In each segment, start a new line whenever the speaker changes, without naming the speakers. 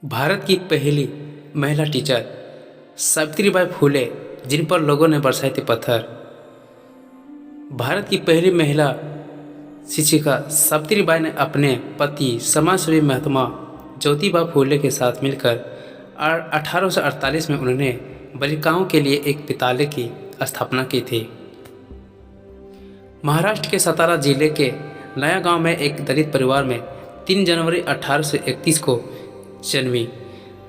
भारत की पहली महिला टीचर सावित्रीबाई फुले, जिन पर लोगों ने बरसाए थे पत्थर। भारत की पहली महिला शिक्षिका सावित्रीबाई ने अपने पति समाजसेवी महात्मा ज्योतिबा फुले के साथ मिलकर 1848 में उन्होंने बालिकाओं के लिए एक विद्यालय की स्थापना की थी। महाराष्ट्र के सतारा जिले के नया गांव में एक दलित परिवार में 3 जनवरी 1831 को जन्मी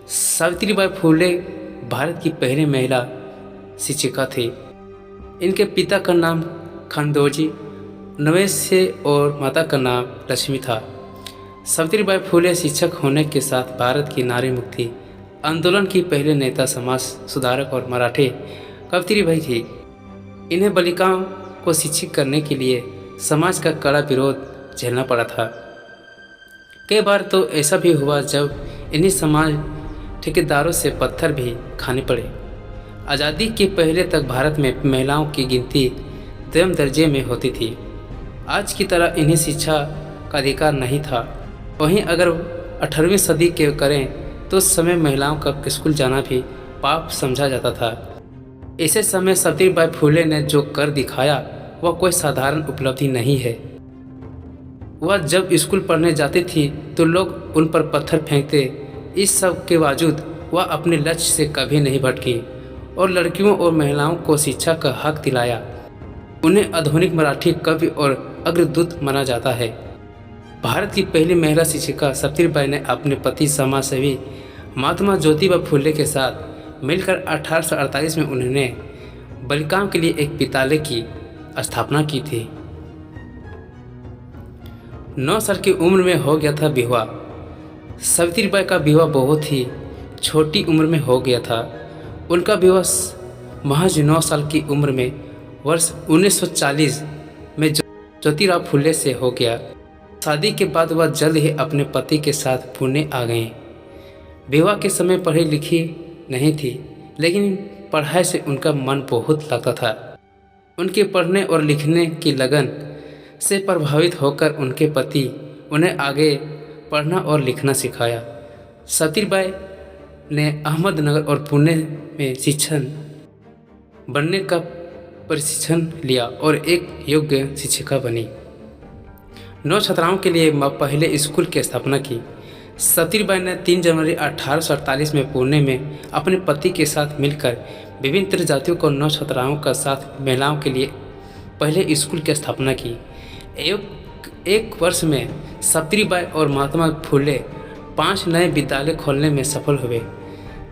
सावित्रीबाई फुले भारत की पहली महिला शिक्षिका थी। इनके पिता का नाम खंडोजी नवेश्य और माता का नाम लक्ष्मी था। सावित्रीबाई फुले शिक्षक होने के साथ भारत की नारी मुक्ति आंदोलन की पहले नेता, समाज सुधारक और मराठी कवयित्री थी। इन्हें बालिकाओं को शिक्षित करने के लिए समाज का कड़ा विरोध झेलना पड़ा था। कई बार तो ऐसा भी हुआ जब इन्हीं समाज ठेकेदारों से पत्थर भी खाने पड़े। आज़ादी के पहले तक भारत में महिलाओं की गिनती 2वें दर्जे में होती थी। आज की तरह इन्हें शिक्षा का अधिकार नहीं था। वहीं अगर 18वीं सदी के करें तो उस समय महिलाओं का स्कूल जाना भी पाप समझा जाता था। ऐसे समय सावित्रीबाई फुले ने जो कर दिखाया वह कोई साधारण उपलब्धि नहीं है। वह जब स्कूल पढ़ने जाती थी तो लोग उन पर पत्थर फेंकते। इस सब के बावजूद वह अपने लक्ष्य से कभी नहीं भटकी और लड़कियों और महिलाओं को शिक्षा का हक दिलाया। उन्हें आधुनिक मराठी कवि और अग्रदूत माना जाता है। भारत की पहली महिला शिक्षिका सावित्रीबाई ने अपने पति समाजसेवी महात्मा ज्योतिबा फुले के साथ मिलकर 1848 में उन्होंने बालिकाओं के लिए एक विद्यालय की स्थापना की थी। 9 साल की उम्र में हो गया था विवाह। सावित्रीबाई का विवाह बहुत ही छोटी उम्र में हो गया था। उनका विवाह महज 9 साल की उम्र में वर्ष 1940 में ज्योतिराव फुले से हो गया। शादी के बाद वह जल्द ही अपने पति के साथ पुणे आ गए। विवाह के समय पढ़ी लिखी नहीं थी, लेकिन पढ़ाई से उनका मन बहुत लगता था। उनके पढ़ने और लिखने की लगन से प्रभावित होकर उनके पति उन्हें आगे पढ़ना और लिखना सिखाया। सावित्रीबाई ने अहमदनगर और पुणे में शिक्षक बनने का प्रशिक्षण लिया और एक योग्य शिक्षिका बनी। 9 छात्राओं के लिए पहले स्कूल की स्थापना की। सावित्रीबाई ने 3 जनवरी 1848 में पुणे में अपने पति के साथ मिलकर विभिन्न त्रि जातियों को 9 छात्राओं का साथ महिलाओं के लिए पहले स्कूल की स्थापना की। एक वर्ष में सावित्रीबाई और महात्मा फुले 5 नए विद्यालय खोलने में सफल हुए।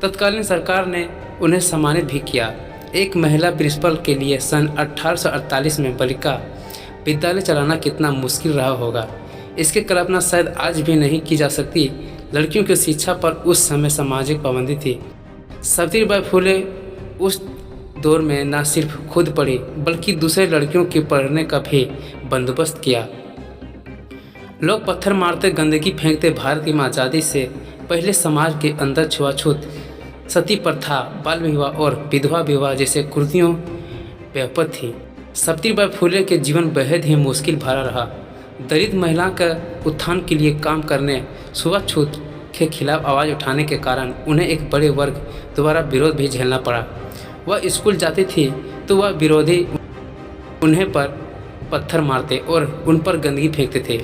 तत्कालीन सरकार ने उन्हें सम्मानित भी किया। एक महिला प्रिंसिपल के लिए सन 1848 में बालिका विद्यालय चलाना कितना मुश्किल रहा होगा, इसकी कल्पना शायद आज भी नहीं की जा सकती। लड़कियों की शिक्षा पर उस समय सामाजिक पाबंदी थी। सावित्रीबाई फुले उस दौर में न सिर्फ खुद पढ़ी बल्कि दूसरे लड़कियों के पढ़ने का भी बंदोबस्त किया। लोग पत्थर मारते, गंदगी फेंकते। भारत की आज़ादी से पहले समाज के अंदर छुआछूत, सती प्रथा, बाल विवाह और विधवा विवाह जैसे कुरीतियां व्यापक थी। सावित्रीबाई फुले के जीवन बेहद ही मुश्किल भरा रहा। दलित महिला का उत्थान के लिए काम करने, छुआछूत के खिलाफ आवाज़ उठाने के कारण उन्हें एक बड़े वर्ग द्वारा विरोध भी झेलना पड़ा। वह स्कूल जाती थी तो वह विरोधी उन्हें पर पत्थर मारते और उन पर गंदगी फेंकते थे।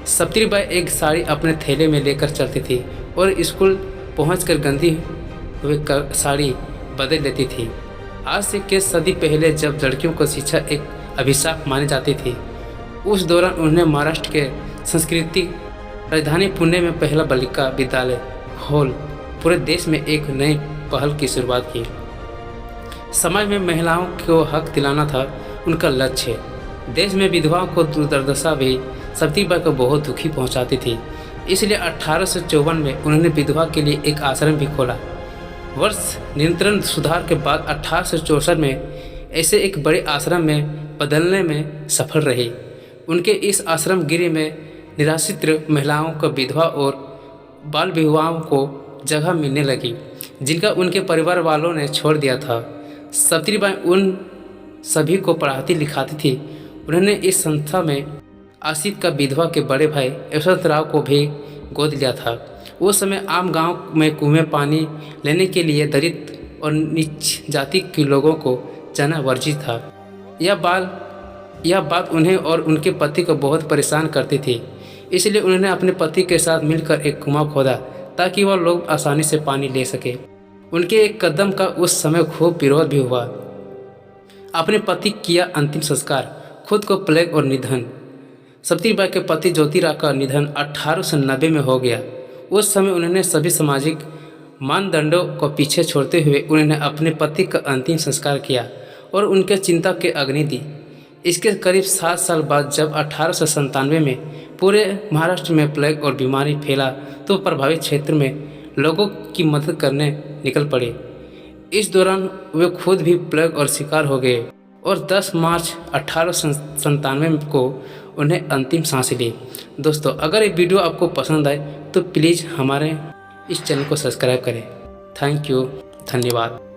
सावित्रीबाई एक साड़ी अपने थैले में लेकर चलती थी और स्कूल पहुंचकर गंदी हुई साड़ी बदल लेती थी। आज से कई सदी पहले जब लड़कियों को शिक्षा एक अभिशाप मानी जाती थी, उस दौरान उन्होंने महाराष्ट्र के सांस्कृतिक राजधानी पुणे में पहला बालिका विद्यालय हॉल पूरे देश में एक नई पहल की शुरुआत की। समाज में महिलाओं को हक दिलाना था उनका लक्ष्य। देश में विधवाओं को दुर्दशा भी सावित्रीबाई को बहुत दुखी पहुंचाती थी। इसलिए 1854 में उन्होंने विधवा के लिए एक आश्रम भी खोला। वर्ष निरंतर सुधार के बाद 1864 में ऐसे एक बड़े आश्रम में बदलने में सफल रही। उनके इस आश्रम गृह में निराश्रित महिलाओं को, विधवा और बाल विधवाओं को जगह मिलने लगी, जिनका उनके परिवार वालों ने छोड़ दिया था। सावित्रीबाई उन सभी को पढ़ाती लिखाती थी। उन्होंने इस संस्था में आसित का विधवा के बड़े भाई यशवंतराव को भी गोद लिया था। उस समय आम गांव में कुएं पानी लेने के लिए दलित और नीच जाति के लोगों को जाना वर्जित था। यह बात उन्हें और उनके पति को बहुत परेशान करती थी। इसलिए उन्होंने अपने पति के साथ मिलकर एक कुआं खोदा ताकि वह लोग आसानी से पानी ले सके। उनके एक कदम का उस समय खूब विरोध भी हुआ। अपने पति किया अंतिम संस्कार, खुद को प्लेग और निधन। सावित्रीबाई के पति ज्योतिराव का निधन 1890 में हो गया। उस समय उन्होंने सभी सामाजिक मानदंडों को पीछे छोड़ते हुए उन्होंने अपने पति का अंतिम संस्कार किया और उनके चिंता के अग्नि दी। इसके करीब 7 साल बाद जब 1897 में पूरे महाराष्ट्र में प्लेग और बीमारी फैला तो प्रभावित क्षेत्र में लोगों की मदद करने निकल पड़े। इस दौरान वे खुद भी प्लेग और शिकार हो गए और 10 मार्च 1897 को उन्हें अंतिम सांस ली। दोस्तों, अगर ये वीडियो आपको पसंद आए तो प्लीज़ हमारे इस चैनल को सब्सक्राइब करें। थैंक यू, धन्यवाद।